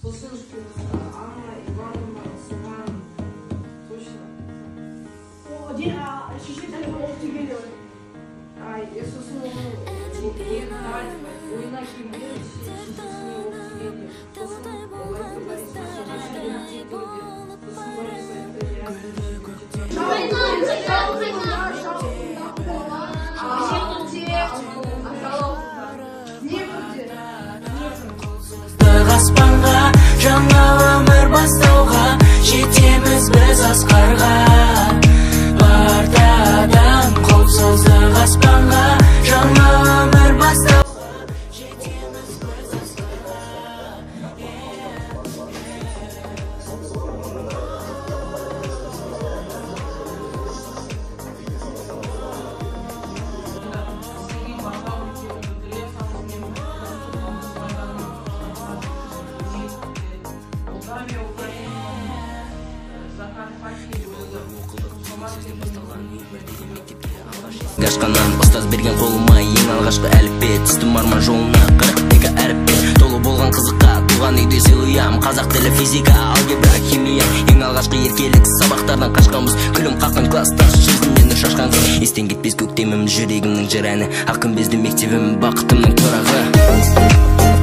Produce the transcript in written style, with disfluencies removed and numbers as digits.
Анна Ивановна Суман. Точно? Шеше телефон оқып келеді. Сосын оны ойына келмей шешесіне оқып келді. Сосын олай аспанға жаңа өмір бастауға жетеміз біз асқарға бартадан қолсыздық аспанға жаңа өмір бастауға жетеміз біз асқарға. Гашқанан ұстаз берген қолыма ең алғашқы әліппе түстім арман жолына 42 әріппе толы болған қызыққа туған үйде сыйлыям қазақ тілі физика алгебра химия ең алғашқы еркелік сабақтардан қашқанбыз күлім қаққан класстас жүзінен нұр шашқан қыз естен кетпес көктемім жүрегімнің жыр әні ақ күмбезді мектебім бақытымның тұрағы.